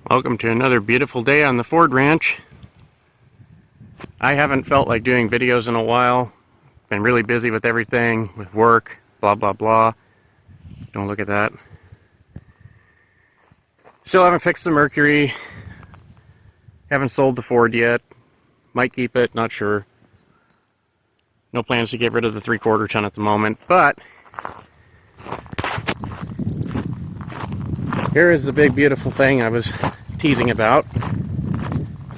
Welcome to another beautiful day on the Ford Ranch. I haven't felt like doing videos in a while. Been really busy with everything, with work, blah blah blah. Don't look at that. Still haven't fixed the Mercury. Haven't sold the Ford yet. Might keep it, not sure. No plans to get rid of the 3/4 ton at the moment, but here is the big beautiful thing I was teasing about.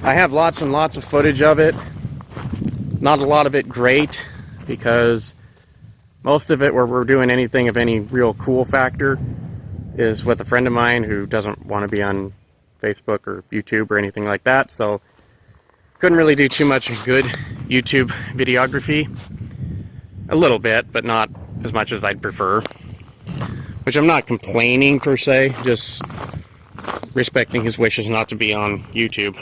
I have lots and lots of footage of it. Not a lot of it great, because most of it where we're doing anything of any real cool factor is with a friend of mine who doesn't want to be on Facebook or YouTube or anything like that, so couldn't really do too much good YouTube videography. A little bit, but not as much as I'd prefer. Which I'm not complaining per se, just respecting his wishes not to be on YouTube.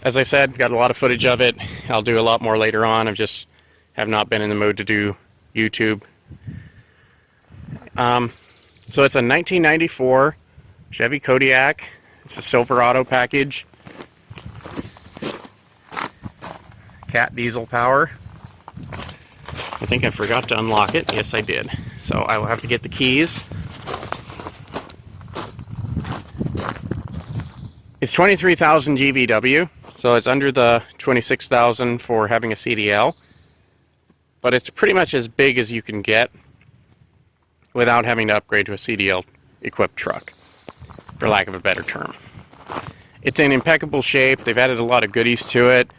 As I said, got a lot of footage of it. I'll do a lot more later on. I just have not been in the mood to do YouTube. So it's a 1994 Chevy Kodiak. It's a Silverado package. Cat diesel power. I think I forgot to unlock it. Yes, I did. So I will have to get the keys. It's 23,000 GVW, so it's under the 26,000 for having a CDL. But it's pretty much as big as you can get without having to upgrade to a CDL equipped truck, for lack of a better term. It's in impeccable shape. They've added a lot of goodies to it.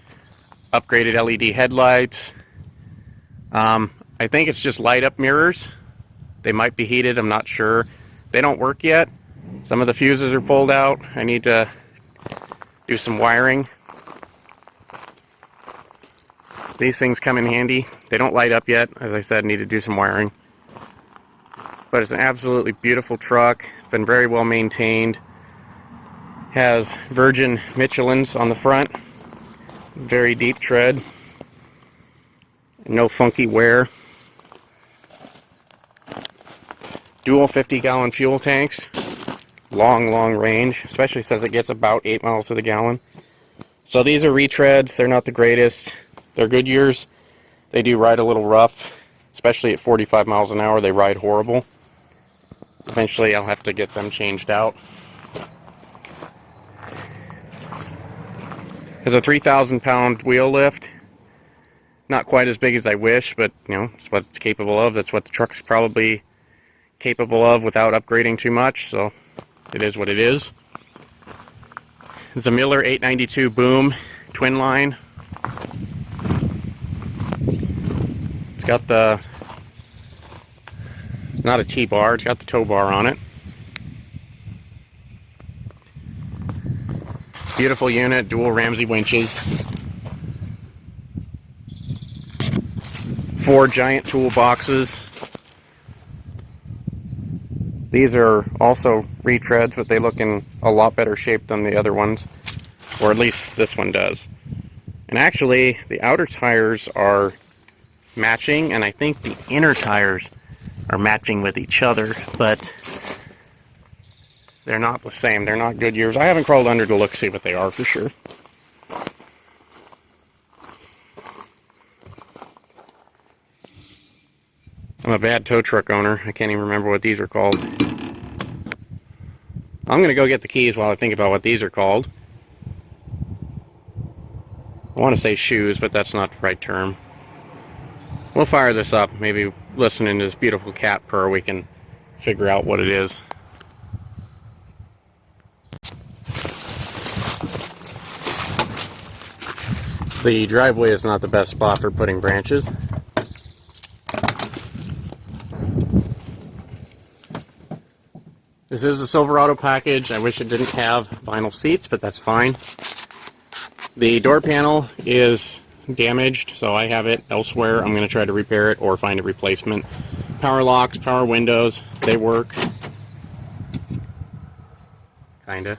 Upgraded LED headlights. I think it's just light up mirrors. They might be heated, I'm not sure. They don't work yet. Some of the fuses are pulled out. I need to do some wiring. These things come in handy. They don't light up yet. As I said, need to do some wiring. But it's an absolutely beautiful truck. It's been very well maintained. Has virgin Michelins on the front. Very deep tread. No funky wear. Dual 50-gallon fuel tanks. Long range, especially since it gets about 8 miles to the gallon. So these are retreads. They're not the greatest. They're Goodyears. They do ride a little rough, especially at 45 miles an hour. They ride horrible. Eventually I'll have to get them changed out. Has a 3,000-pound wheel lift. Not quite as big as I wish, but you know, it's what it's capable of. That's what the truck's probably capable of without upgrading too much, so it is what it is. It's a Miller 892 boom twin line. It's got the, not a T-bar, it's got the tow bar on it. Beautiful unit, dual Ramsey winches. 4 giant toolboxes. These are also retreads, but they look in a lot better shape than the other ones, or at least this one does. And actually, the outer tires are matching, and I think the inner tires are matching with each other, but they're not the same. They're not Goodyears. I haven't crawled under to look to see what they are for sure. I'm a bad tow truck owner. I can't even remember what these are called. I'm going to go get the keys while I think about what these are called. I want to say shoes, but that's not the right term. We'll fire this up. Maybe listening to this beautiful cat purr, we can figure out what it is. The driveway is not the best spot for putting branches. This is a Silverado package. I wish it didn't have vinyl seats, but that's fine. The door panel is damaged, so I have it elsewhere. I'm going to try to repair it or find a replacement. Power locks, power windows, they work. Kinda.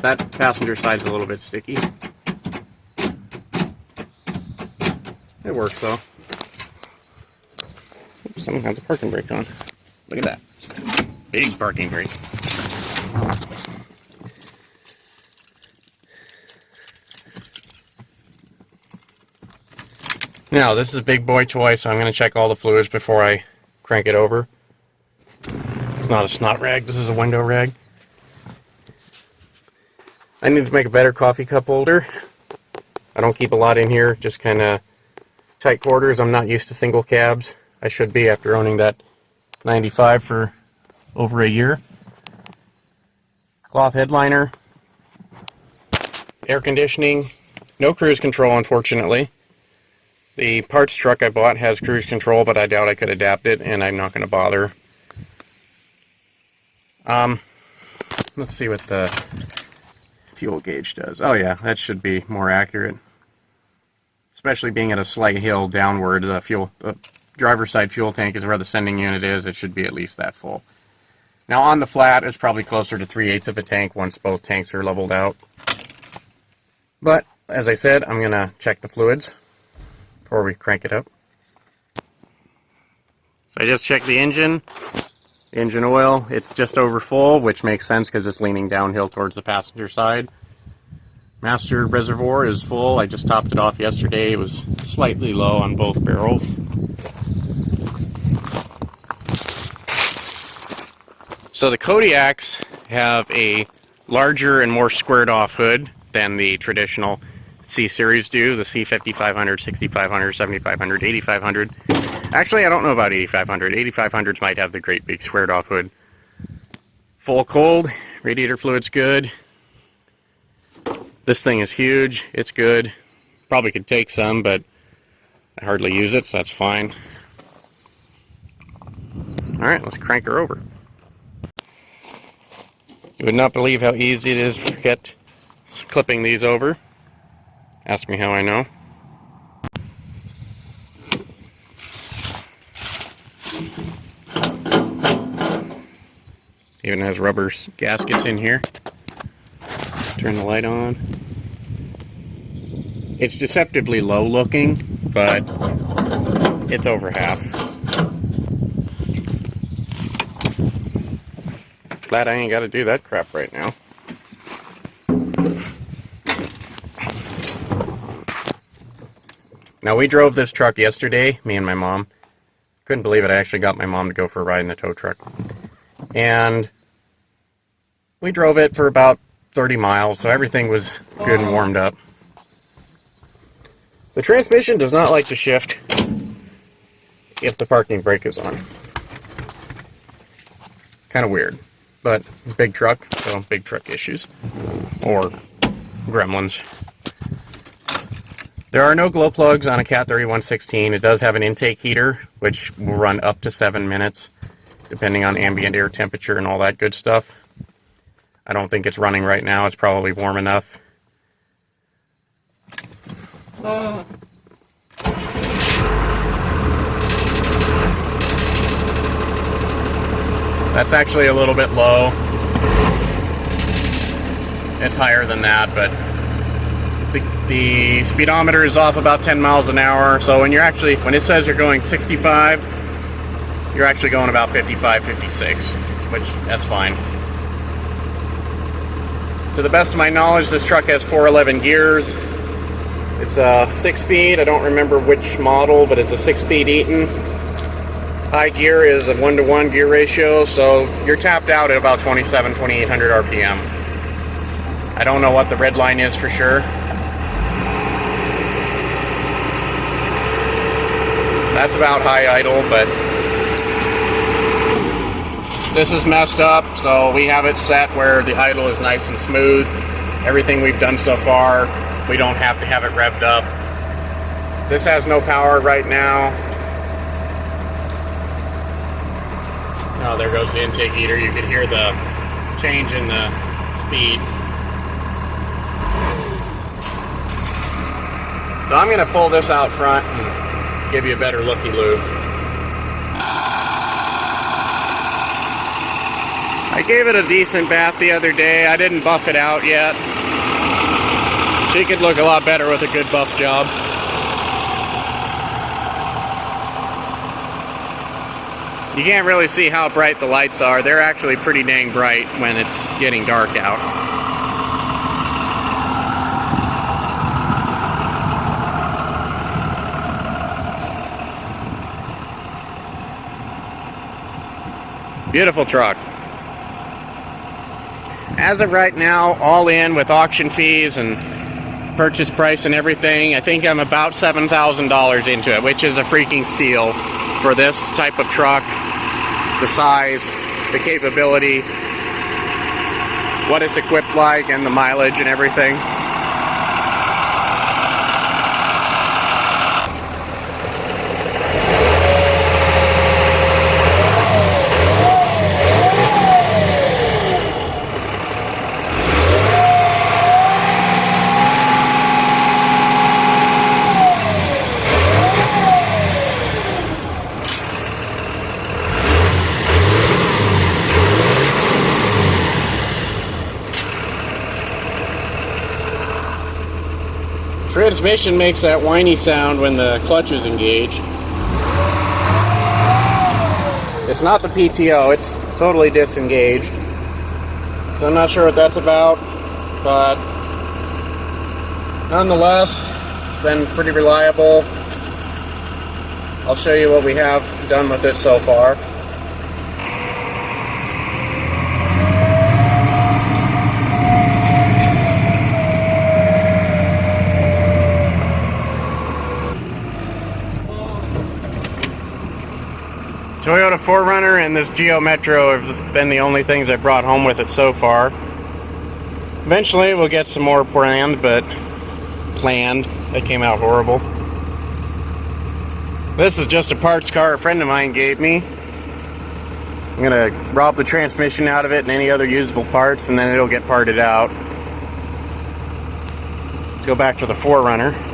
That passenger side's a little bit sticky. It works though. Oops, someone has a parking brake on. Look at that. Big parking brake. Now, this is a big boy toy, so I'm going to check all the fluids before I crank it over. It's not a snot rag, this is a window rag. I need to make a better coffee cup holder. I don't keep a lot in here, just kind of tight quarters. I'm not used to single cabs. I should be after owning that 95 for over a year. Cloth headliner. Air conditioning. No cruise control, unfortunately. The parts truck I bought has cruise control, but I doubt I could adapt it, and I'm not going to bother. Let's see what the fuel gauge does. Oh yeah, that should be more accurate. Especially being at a slight hill downward, the driver's side fuel tank is where the sending unit is. It should be at least that full. Now on the flat, it's probably closer to 3/8 of a tank once both tanks are leveled out. But, as I said, I'm going to check the fluids before we crank it up. So I just checked the engine oil. It's just over full, which makes sense because it's leaning downhill towards the passenger side. Master reservoir is full. I just topped it off yesterday. It was slightly low on both barrels. So the Kodiaks have a larger and more squared off hood than the traditional C-Series do. The C5500, 6500, 7500, 8500. Actually, I don't know about 8500. 8500s might have the great big squared off hood. Full cold. Radiator fluid's good. This thing is huge. It's good. Probably could take some, but I hardly use it, so that's fine. Alright, let's crank her over. You would not believe how easy it is to get clipping these over. Ask me how I know. Even has rubber gaskets in here. Turn the light on. It's deceptively low looking, but it's over half. Glad I ain't got to do that crap right now. Now, we drove this truck yesterday, me and my mom. Couldn't believe it, I actually got my mom to go for a ride in the tow truck. And we drove it for about 30 miles, so everything was good and warmed up. The transmission does not like to shift if the parking brake is on. Kind of weird, but big truck, so big truck issues. Or gremlins. There are no glow plugs on a Cat 3116. It does have an intake heater, which will run up to 7 minutes, depending on ambient air temperature and all that good stuff. I don't think it's running right now. It's probably warm enough. That's actually a little bit low. It's higher than that, but the speedometer is off about 10 miles an hour. So when it says you're going 65, you're actually going about 55, 56, which that's fine. To the best of my knowledge, this truck has 411 gears. It's a 6-speed. I don't remember which model, but it's a 6-speed Eaton. High gear is a 1-to-1 gear ratio, so you're tapped out at about 2,800 RPM. I don't know what the red line is for sure. That's about high idle, but this is messed up, so we have it set where the idle is nice and smooth. Everything we've done so far, we don't have to have it revved up. This has no power right now. Oh, there goes the intake heater. You can hear the change in the speed. So I'm going to pull this out front and give you a better looky-loo. I gave it a decent bath the other day. I didn't buff it out yet. She could look a lot better with a good buff job. You can't really see how bright the lights are. They're actually pretty dang bright when it's getting dark out. Beautiful truck. As of right now, all in with auction fees and purchase price and everything, I think I'm about $7,000 into it, which is a freaking steal for this type of truck. The size, the capability, what it's equipped like, and the mileage and everything. Transmission makes that whiny sound when the clutch is engaged. It's not the PTO, it's totally disengaged. So I'm not sure what that's about, but nonetheless, it's been pretty reliable. I'll show you what we have done with it so far. Toyota 4Runner and this Geo Metro have been the only things I brought home with it so far. Eventually we'll get some more planned. They came out horrible. This is just a parts car a friend of mine gave me. I'm gonna rob the transmission out of it and any other usable parts, and then it'll get parted out. Let's go back to the 4Runner.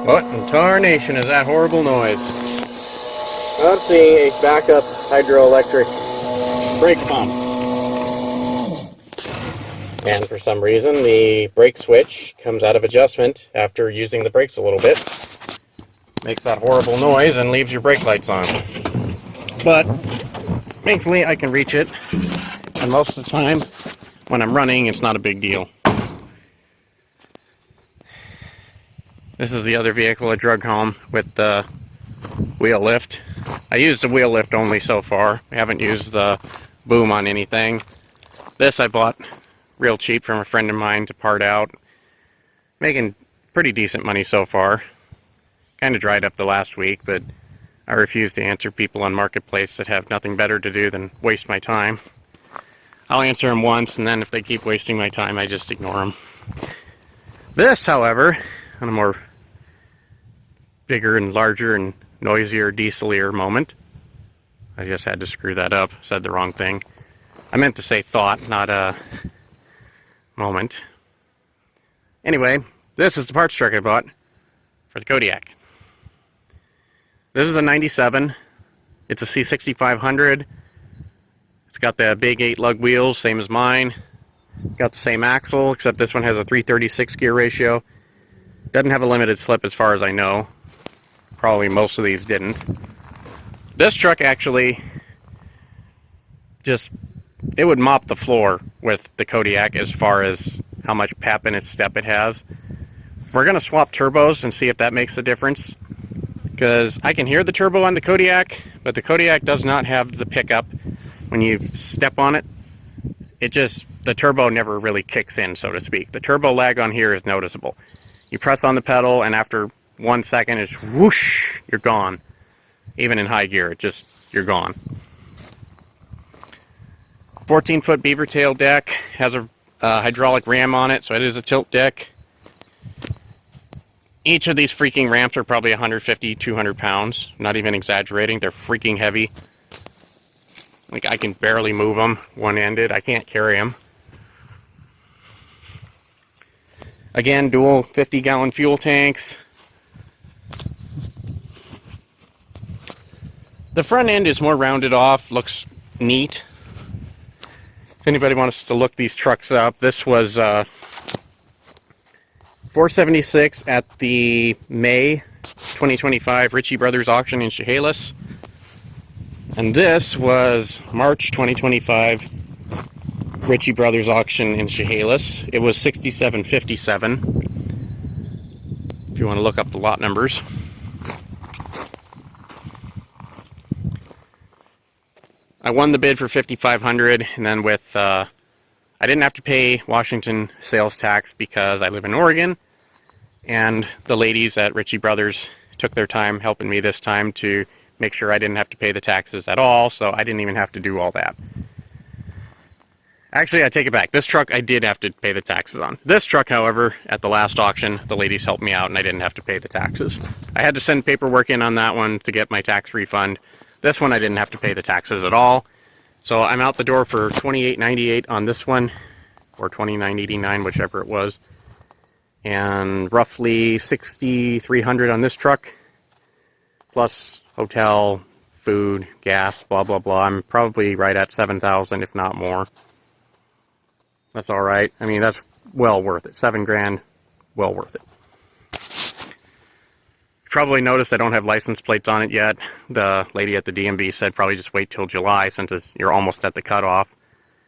What in tarnation is that horrible noise? Let's see, a backup hydroelectric brake pump. And for some reason, the brake switch comes out of adjustment after using the brakes a little bit. Makes that horrible noise and leaves your brake lights on. But thankfully, I can reach it. And most of the time, when I'm running, it's not a big deal. This is the other vehicle I drug home with the wheel lift. I used the wheel lift only so far. I haven't used the boom on anything. This I bought real cheap from a friend of mine to part out. Making pretty decent money so far. Kind of dried up the last week, but I refuse to answer people on Marketplace that have nothing better to do than waste my time. I'll answer them once, and then if they keep wasting my time, I just ignore them. This, however, on a more bigger and larger and noisier, dieselier moment. I just had to screw that up. Said the wrong thing. I meant to say thought, not a moment. Anyway, this is the parts truck I bought for the Kodiak. This is a 97. It's a C6500. It's got the big 8-lug wheels, same as mine. Got the same axle, except this one has a 336 gear ratio. Doesn't have a limited slip as far as I know. Probably most of these didn't. This truck actually it would mop the floor with the Kodiak as far as how much pep in its step it has. We're going to swap turbos and see if that makes a difference. Because I can hear the turbo on the Kodiak, but the Kodiak does not have the pickup. When you step on it, the turbo never really kicks in, so to speak. The turbo lag on here is noticeable. You press on the pedal, and after 1 second, it's whoosh, you're gone. Even in high gear, you're gone. 14-foot beaver tail deck, has a hydraulic ram on it, so it is a tilt deck. Each of these freaking ramps are probably 150, 200 pounds. Not even exaggerating, they're freaking heavy. Like, I can barely move them one-ended. I can't carry them. Again, dual 50-gallon fuel tanks. The front end is more rounded off, looks neat. If anybody wants to look these trucks up, this was $476 at the May 2025 Ritchie Brothers auction in Chehalis. And this was March 2025 Ritchie Brothers auction in Chehalis. It was $67.57 if you want to look up the lot numbers. I won the bid for $5,500, and then with I didn't have to pay Washington sales tax because I live in Oregon, and the ladies at Ritchie Brothers took their time helping me this time to make sure I didn't have to pay the taxes at all, so I didn't even have to do all that. Actually, I take it back. This truck I did have to pay the taxes on. This truck, however, at the last auction, the ladies helped me out and I didn't have to pay the taxes. I had to send paperwork in on that one to get my tax refund. This one I didn't have to pay the taxes at all. So I'm out the door for $28.98 on this one, or $29.89, whichever it was. And roughly $6,300 on this truck, plus hotel, food, gas, blah, blah, blah. I'm probably right at $7,000, if not more. That's all right. I mean, that's well worth it. $7,000, well worth it. You probably noticed I don't have license plates on it yet. The lady at the DMV said probably just wait till July since you're almost at the cutoff.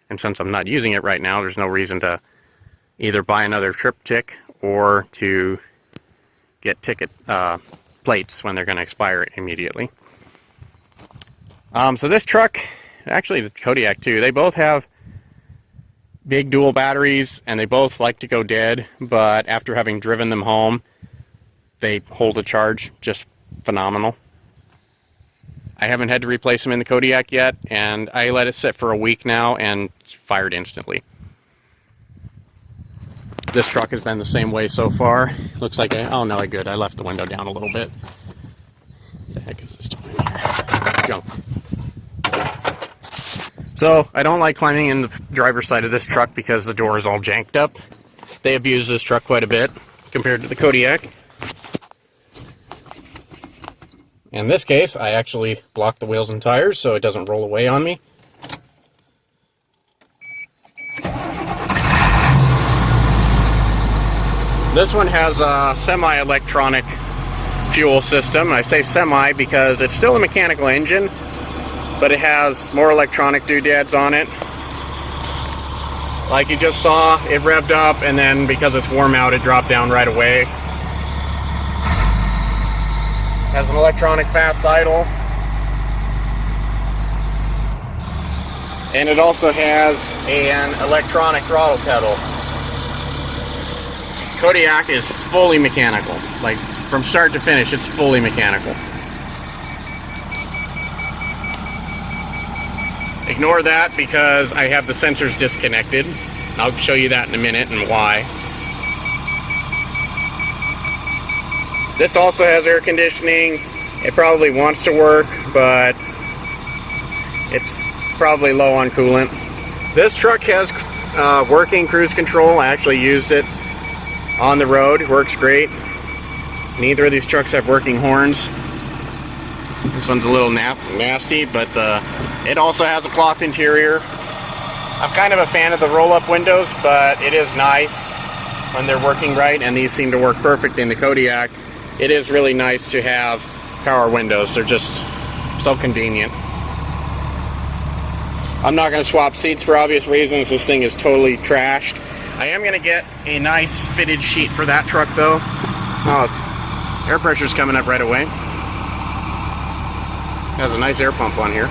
And since I'm not using it right now, there's no reason to either buy another triptych or to get ticket plates when they're going to expire immediately. So this truck, actually the Kodiak too, they both have big dual batteries and they both like to go dead, but after having driven them home, they hold a charge just phenomenal. I haven't had to replace them in the Kodiak yet, and I let it sit for a week now and it's fired instantly. This truck has been the same way so far. Looks like oh no, good. I left the window down a little bit. What the heck is this doing here? Junk. So, I don't like climbing in the driver's side of this truck because the door is all janked up. They abuse this truck quite a bit compared to the Kodiak. In this case, I actually blocked the wheels and tires so it doesn't roll away on me. This one has a semi-electronic fuel system. I say semi because it's still a mechanical engine, but it has more electronic doodads on it. Like you just saw, it revved up, and then because it's warm out, it dropped down right away. Has an electronic fast idle. And it also has an electronic throttle pedal. Kodiak is fully mechanical. Like, from start to finish, it's fully mechanical. Ignore that because I have the sensors disconnected. I'll show you that in a minute and why. This also has air conditioning. It probably wants to work, but it's probably low on coolant. This truck has working cruise control. I actually used it on the road. It works great. Neither of these trucks have working horns. This one's a little nasty, but it also has a cloth interior. I'm kind of a fan of the roll-up windows, but it is nice when they're working right, and these seem to work perfect in the Kodiak. It is really nice to have power windows. They're just so convenient. I'm not going to swap seats for obvious reasons. This thing is totally trashed. I am going to get a nice fitted sheet for that truck, though. Oh, air pressure's coming up right away. Has a nice air pump on here.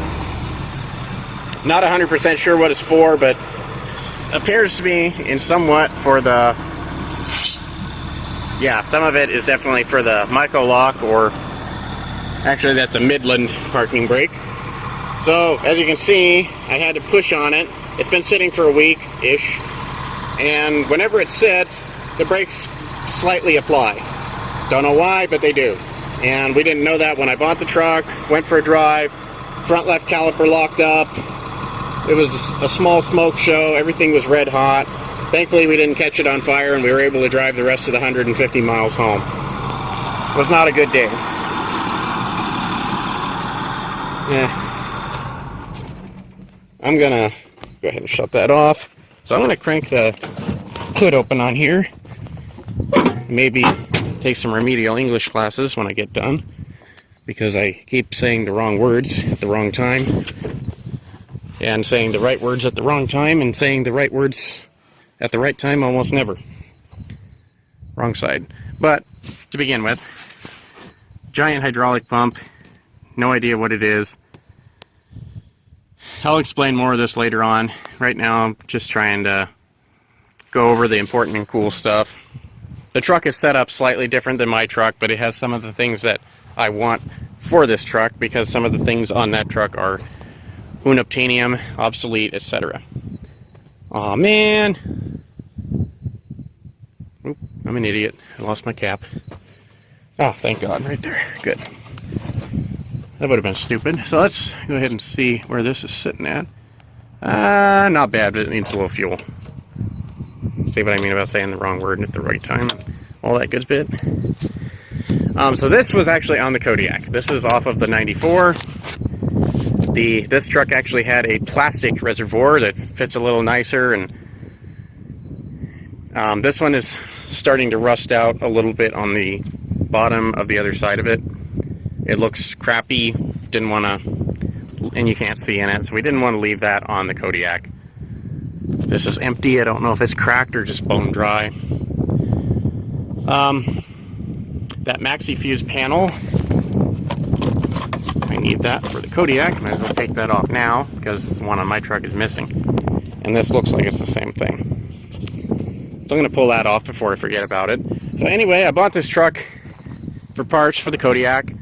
Not 100% sure what it's for, but appears to be in somewhat for the... Yeah, some of it is definitely for the Micro lock, or actually that's a Midland parking brake. So, as you can see, I had to push on it. It's been sitting for a week-ish, and whenever it sits, the brakes slightly apply. Don't know why, but they do. And we didn't know that when I bought the truck, went for a drive, front left caliper locked up. It was a small smoke show, everything was red hot. Thankfully we didn't catch it on fire and we were able to drive the rest of the 150 miles home. It was not a good day. Yeah. I'm gonna go ahead and shut that off. So I'm gonna crank the hood open on here. maybe take some remedial English classes when I get done, because I keep saying the wrong words at the wrong time, and saying the right words at the wrong time, and saying the right words at the right time almost never. Wrong side. But to begin with, giant hydraulic pump, no idea what it is. I'll explain more of this later on. Right now I'm just trying to go over the important and cool stuff. The truck is set up slightly different than my truck, but it has some of the things that I want for this truck, because some of the things on that truck are unobtainium, obsolete, etc. Aw, man. Oop, I'm an idiot. I lost my cap. Oh, thank God, right there. Good. That would have been stupid. So let's go ahead and see where this is sitting at. Not bad, but it needs a little fuel. See what I mean about saying the wrong word at the right time? All that good bit. So this was actually on the Kodiak. This is off of the 94. This truck actually had a plastic reservoir that fits a little nicer, and this one is starting to rust out a little bit on the bottom of the other side of it. It looks crappy. Didn't want to, and you can't see in it, so we didn't want to leave that on the Kodiak. This is empty. I don't know if it's cracked or just bone dry. That maxi fuse panel, I need that for the Kodiak. Might as well take that off now, because the one on my truck is missing. And this looks like it's the same thing. So I'm going to pull that off before I forget about it. So anyway, I bought this truck for parts for the Kodiak.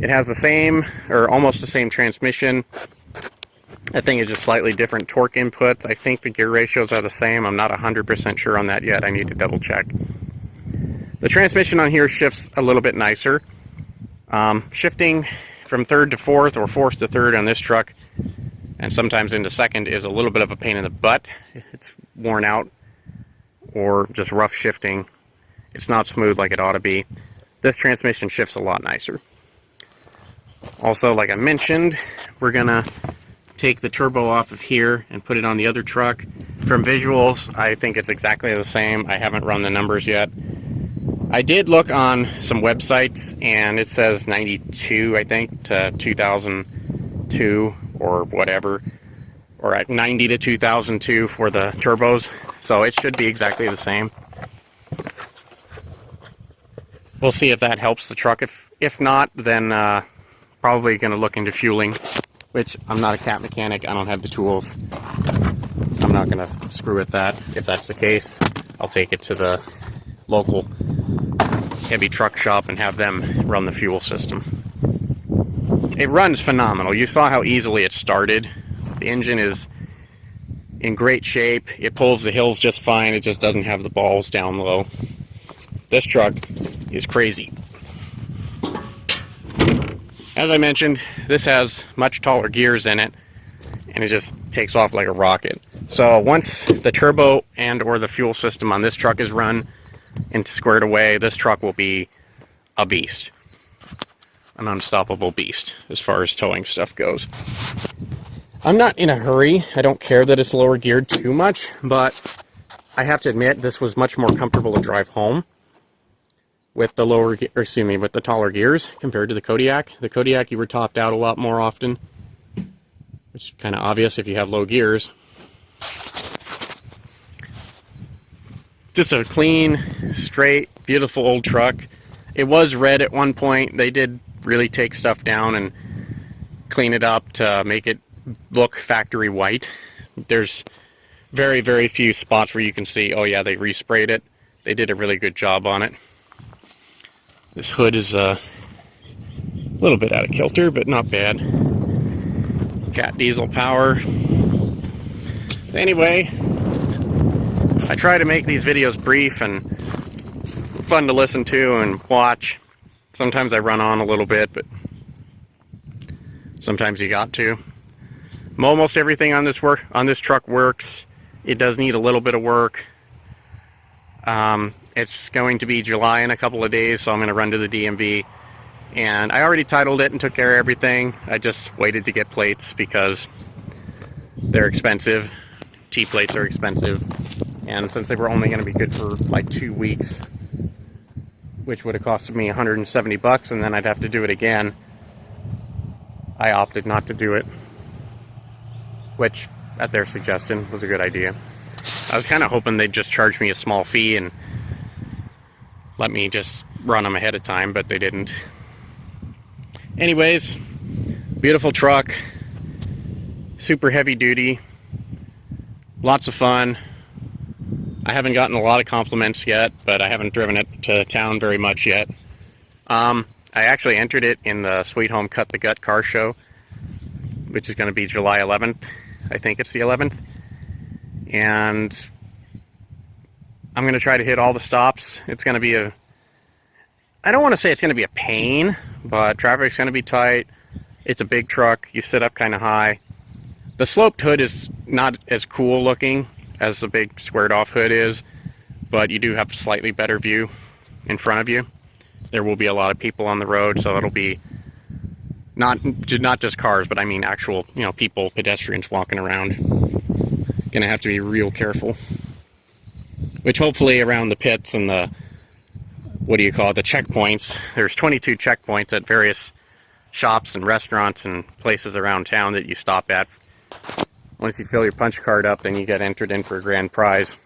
It has the same, or almost the same transmission. I think it's just slightly different torque inputs. I think the gear ratios are the same. I'm not 100% sure on that yet. I need to double check. The transmission on here shifts a little bit nicer. Shifting from third to fourth or fourth to third on this truck, and sometimes into second, is a little bit of a pain in the butt. It's worn out or just rough shifting. It's not smooth like it ought to be. This transmission shifts a lot nicer. Also, like I mentioned, we're gonna take the turbo off of here and put it on the other truck. From visuals, I think it's exactly the same. I haven't run the numbers yet. I did look on some websites, and it says 92, I think, to 2002 or whatever, or at 90 to 2002 for the turbos, so it should be exactly the same. We'll see if that helps the truck. If not, then probably going to look into fueling, which I'm not a cat mechanic. I don't have the tools. I'm not going to screw with that. If that's the case, I'll take it to the local heavy truck shop and have them run the fuel system. It runs phenomenal. You saw how easily it started. The engine is in great shape. It pulls the hills just fine. It just doesn't have the balls down low. This truck is crazy. As I mentioned, this has much taller gears in it, and it just takes off like a rocket. So once the turbo and or the fuel system on this truck is run and squared away, this truck will be a beast. An unstoppable beast as far as towing stuff goes. I'm not in a hurry. I don't care that it's lower geared too much, but I have to admit this was much more comfortable to drive home with the with the taller gears compared to the Kodiak. The Kodiak, you were topped out a lot more often, which is kind of obvious if you have low gears. Just a clean, straight, beautiful old truck. It was red at one point. They did really take stuff down and clean it up to make it look factory white. There's very, very few spots where you can see, oh yeah, they resprayed it. They did a really good job on it. This hood is a little bit out of kilter, but not bad. Cat diesel power. Anyway, I try to make these videos brief and fun to listen to and watch. Sometimes I run on a little bit, but sometimes you got to. Almost everything on this truck works. It does need a little bit of work. It's going to be July in a couple of days, so I'm going to run to the DMV. And I already titled it and took care of everything. I just waited to get plates because they're expensive. T-plates are expensive. And since they were only going to be good for like 2 weeks, which would have costed me 170 bucks, and then I'd have to do it again. I opted not to do it, which, at their suggestion, was a good idea. I was kind of hoping they'd just charge me a small fee and let me just run them ahead of time, but they didn't. Anyways, beautiful truck, super heavy duty, lots of fun. I haven't gotten a lot of compliments yet, but I haven't driven it to town very much yet. I actually entered it in the Sweet Home Cut the Gut car show, which is going to be July 11th. I think it's the 11th. And I'm going to try to hit all the stops. It's going to be I don't want to say it's going to be a pain, but traffic's going to be tight. It's a big truck. You sit up kind of high. The sloped hood is not as cool looking as the big squared off hood is, but you do have a slightly better view in front of you. There will be a lot of people on the road, so it'll be not just cars, but I mean actual, people, pedestrians walking around. Gonna have to be real careful. Which hopefully around the pits and the, the checkpoints. There's 22 checkpoints at various shops and restaurants and places around town that you stop at. Once you fill your punch card up, then you get entered in for a grand prize.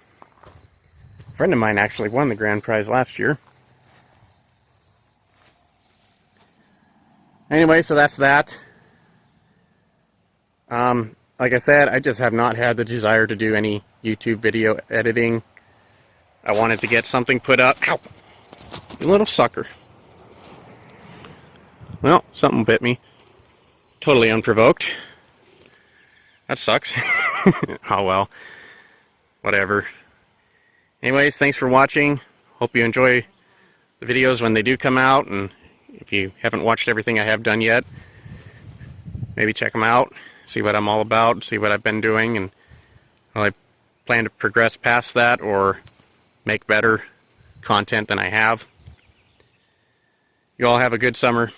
A friend of mine actually won the grand prize last year. Anyway, so that's that. Like I said, I just have not had the desire to do any YouTube video editing. I wanted to get something put up. Ow! You little sucker. Well, something bit me. Totally unprovoked. That sucks. Oh well. Whatever. Anyways, thanks for watching. Hope you enjoy the videos when they do come out, and if you haven't watched everything I have done yet, maybe check them out, see what I'm all about, see what I've been doing, and I plan to progress past that or make better content than I have. You all have a good summer.